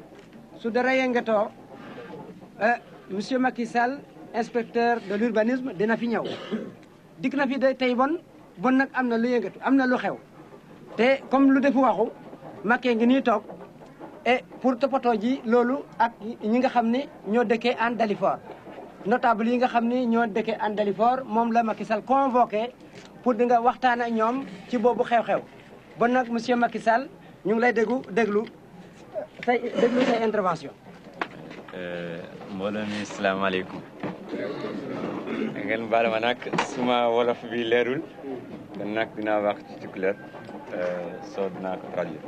su dara yëngatoo monsieur Macky Sall inspecteur de l'urbanisme dina fi ñëw dikk na fi tey bon nag am na lu yëngatu am na lu xew te comme lu defu waxu Macky ngi nii toog et pour toppatoo ji loolu ak ñi nga xam ne ñoo dëkkee Hann Dalifort notable yi nga xam ne ñoo dëkkee Hann Dalifort moom la Macky Sall convoqué pour di nga waxtaan ak ñoom ci boobu xew-xew bon nag monsieur Macky Sall ñu ngi lay déglu say intervention. mbooloo mi salaamaaleykum ngeen baal ma nag suma wolof bi leerul kon nag dinaa wax ci tukulóor soo dinaa ko traduire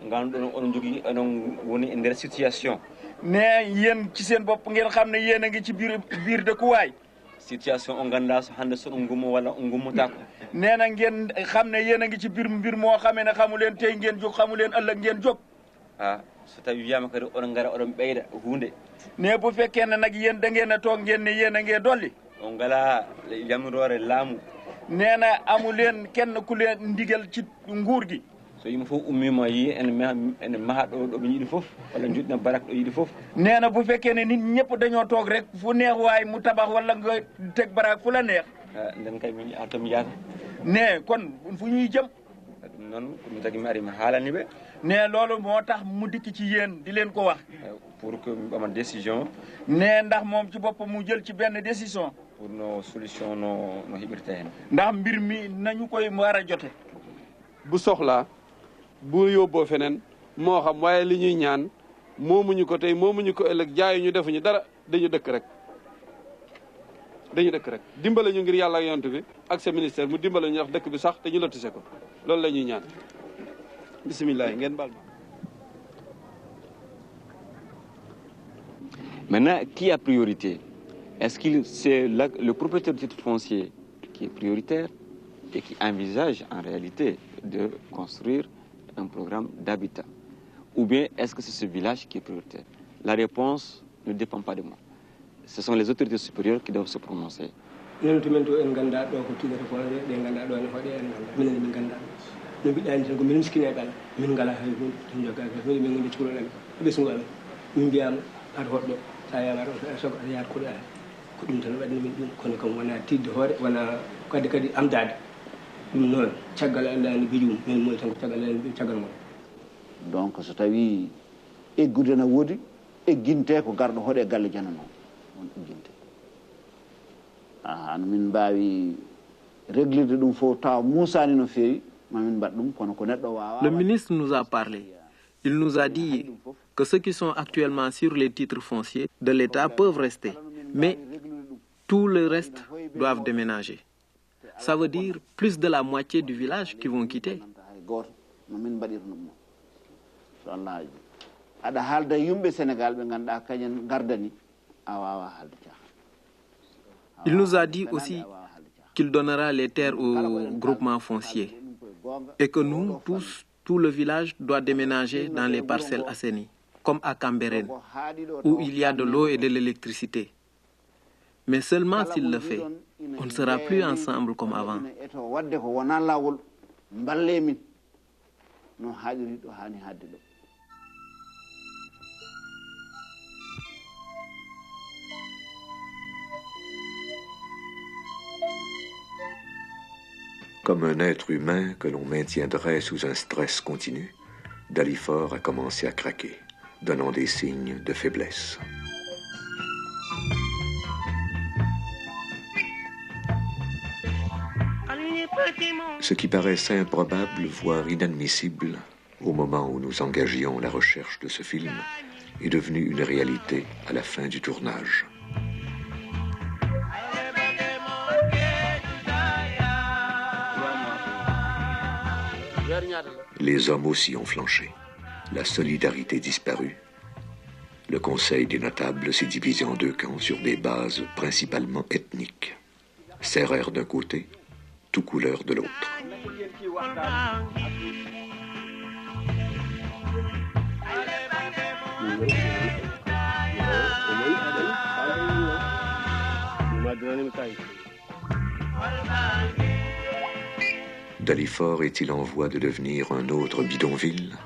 ngandon on jogi onon woni e nder situation ne yéen ci seen bopp ngeen xam ne yéen a ngi ci biir dëkkuwaay situation o ganda so hande so ɗum gummo walla o gummotako nee na ngeen xam ne yéen a ngi ci biir mbir moo xamee ne xamu leen tey ngeen jóg xamu leen ëllëg ngeen jóg so tawi wiyama kadi oɗon ngara oɗon ɓeyda hunde ne bu fekkee ne nag yéen da ngeen a toog ngeen ne yéen a ngee dolli o ngala yamirore laamu nee na amu leen kenn ku leen ndigal ci nguur gi so yimɓe fof ummima yi ene maha ɗo ɓe yiiɗi fof walla juɗɗina barak ɗo yiiɗi fof nee na bu fekkee ne nit ñëpp dañoo toog rek fu neex waay mu tabax walla nga teg barak fu la neex nden kay min artam yaata ne kon fu ñuy jëm ɗum noon komi tagi mi ari mi haalani ɓe ne loolu moo tax mu dikk ci yéen di leen ko wax pour que mi ɓama décision ne ndax moom ci bopp mu jël ci benn décision pour no solution no heɓirta hen ndax mbir mi nañu koy war a jote bu soxlaa bu yóbboo feneen moo xam waaye li ñuy ñaan moomuñu ko tey moomuñu ko ëllëg jaayuñu defuñu dara dañu dëkk rek dimbale ñu ngir yàlla ak yonent bi ak sa ministère mu dimbale ñu wax dëkk bi sax te ñu lotise ko loolu la ñuy ñaan bisimilah ngeen baal ma. Maintenant, qui a priorité? Est-ce que c'est le propriétaire du titre foncier qui est prioritaire et qui envisage en réalité de construire un programme d'habitat? Ou bien est-ce que c'est ce village qui est prioritaire? La réponse ne dépend pas de moi. Ce sont les autorités supérieures qui doivent se prononcer. no mbiɗani tan ko min miskineɓe Allah min ngala hay hunde tan jogaki hunde min gondi cukalon amen ɓesgu amen min mbiyama aɗa hoɗɗo sa yama aɗa sogo aɗa yaata koɗo ko ɗum tan waɗini min ɗum kono kam wona tidde hoore wona kadi amdade donc so tawi eggude na woodi egginte ko garɗo hoɗe galle janano on egginte an min mbawi réglirde ɗum fof taw musani no feewi mamin mbaɗ ɗum kono ko neɗɗo wawa. Le ministre nous a parlé. Il nous a dit que ceux qui sont actuellement sur les titres fonciers de l'État peuvent rester, mais tout le reste doivent déménager. Ça veut dire plus de la moitié du village qui vont quitter. Il nous a dit aussi qu'il donnera les terres aux groupements fonciers et que nous, tous, tout le village doit déménager dans les parcelles assainies, comme à Cambérène, où il y a de l'eau et de l'électricité. Mais seulement s'il le fait, on ne sera plus ensemble comme avant. Comme un être humain que l'on maintiendrait sous un stress continu, Dalifort a commencé à craquer, donnant des signes de faiblesse. Ce qui paraissait improbable, voire inadmissible, au moment où nous engagions la recherche de ce film, est devenu une réalité à la fin du tournage. Les hommes aussi ont flanché. La solidarité disparut. Le Conseil des notables s'est divisé en deux camps sur des bases principalement ethniques. Sérère d'un côté, tout couleur de l'autre. Dalifort est-il en voie de devenir un autre bidonville?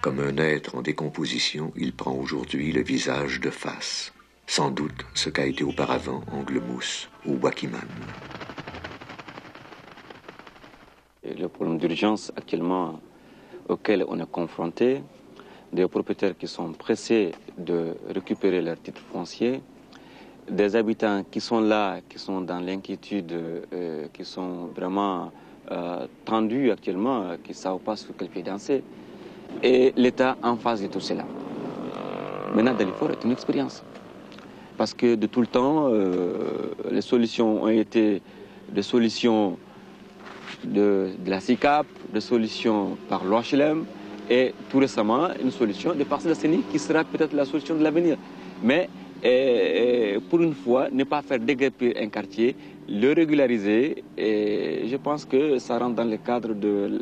Comme un être en décomposition, il prend aujourd'hui le visage de face. Sans doute ce qu'a été auparavant Anglemousse ou Wakiman. Le problème d'urgence actuellement auquel on est confronté, des propriétaires qui sont pressés de récupérer leurs titres fonciers, des habitants qui sont là, qui sont dans l'inquiétude, qui sont vraiment tendus actuellement, qui ne savent pas sur quel pied danser, et l'État en face de tout cela. Maintenant, Dalifort est une expérience. Parce que de tout le temps, les solutions ont été des solutions de la SICAP, des solutions par l'OHLM, et tout récemment, une solution des parcelles assainies qui sera peut-être la solution de l'avenir. Mais pour une fois, ne pas faire déguerpir un quartier, le régulariser, et je pense que ça rentre dans le cadre de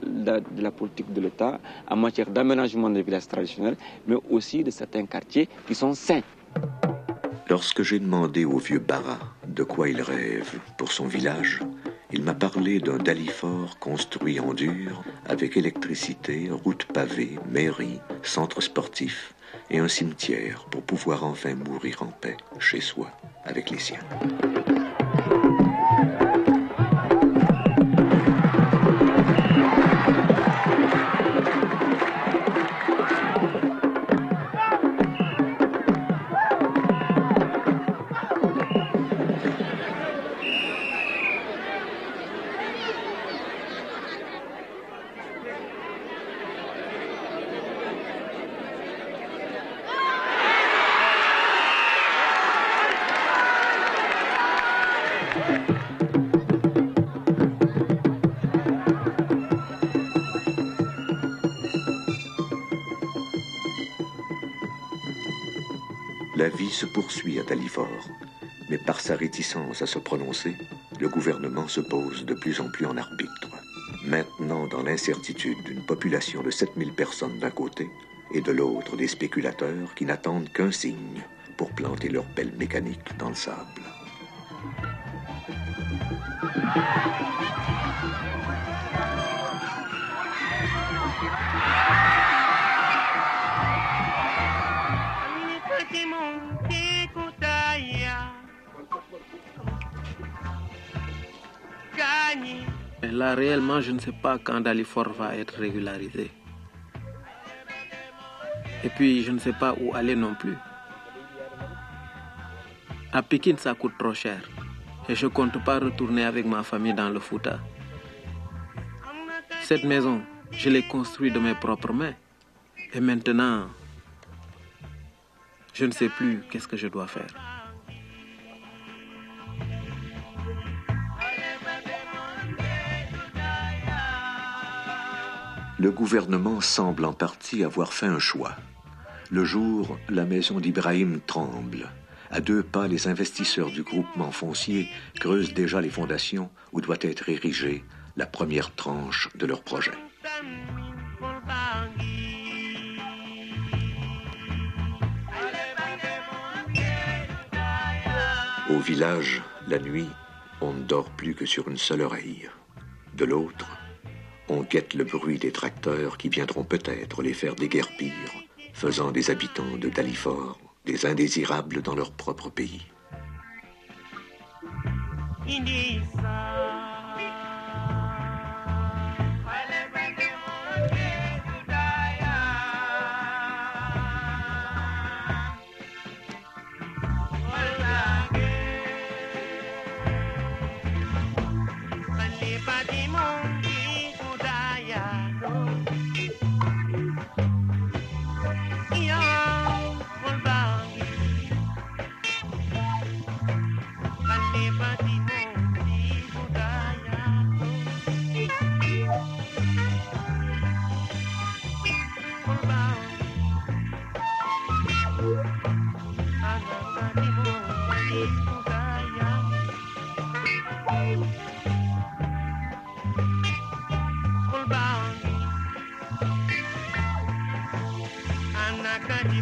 la politique de l'État en matière d'aménagement des villages traditionnels, mais aussi de certains quartiers qui sont sains. Lorsque j'ai demandé au vieux Bara de quoi il rêve pour son village, il m'a parlé d'un Dalifort construit en dur, avec électricité, route pavée, mairie, centre sportif et un cimetière pour pouvoir enfin mourir en paix chez soi avec les siens. La vie se poursuit à Dalifort, mais par sa réticence à se prononcer, le gouvernement se pose de plus en plus en arbitre. Maintenant dans l'incertitude d'une population de 7000 personnes d'un côté et de l'autre des spéculateurs qui n'attendent qu'un signe pour planter leurs pelles mécaniques dans le sable. Et là, réellement, je ne sais pas quand Dalifort va être régularisé. Et puis, je ne sais pas où aller non plus. À Pékin, ça coûte trop cher. Et je ne compte pas retourner avec ma famille dans le Fouta. Cette maison, je l'ai construite de mes propres mains. Et maintenant, je ne sais plus qu'est-ce que je dois faire. Le gouvernement semble en partie avoir fait un choix. Le jour, la maison d'Ibrahim tremble. À 2 pas, les investisseurs du groupement foncier creusent déjà les fondations où doit être érigée la première tranche de leur projet. Au village, la nuit, on ne dort plus que sur une seule oreille. De l'autre, on guette le bruit des tracteurs qui viendront peut-être les faire déguerpir, faisant des habitants de Dalifort des indésirables dans leur propre pays. Anak di